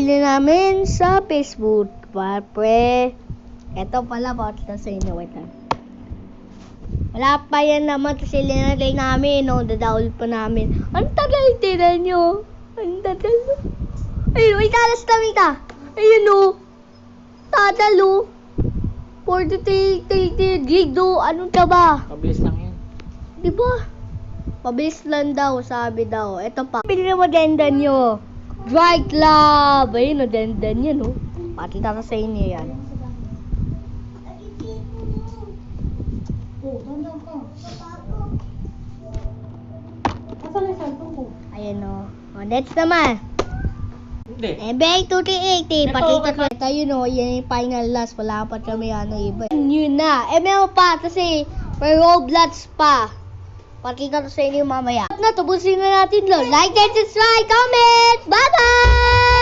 nabili namin sa Facebook. Pre. Ito pala, pakita sa inyo. Wait lang. Wala pa yan naman kasi linalay namin. No? Dadaul pa namin. Ang tagal, tinan nyo. Ang tagal. Ayun, may talas na mita. Ayun o. Tatal o. 40 gig do. Anong ka ba? Pabilis lang yan. Diba? Pabilis lang daw, sabi daw. Ito pa. Pili na maganda nyo. Dry Club. Ayun, maganda nyo, no? Pakita ko sa inyo yan. Ayan, no. O, next naman. Hindi. Bang 280. Pakita ko. Ito yun, no. Yan yung final last. Wala pa kami iba. Yun na. Meron pa. Kasi, may Roblox pa. Pakita ko sa inyo mamaya. At na, tubusin na natin, lo. Like and subscribe, comment. Bye-bye!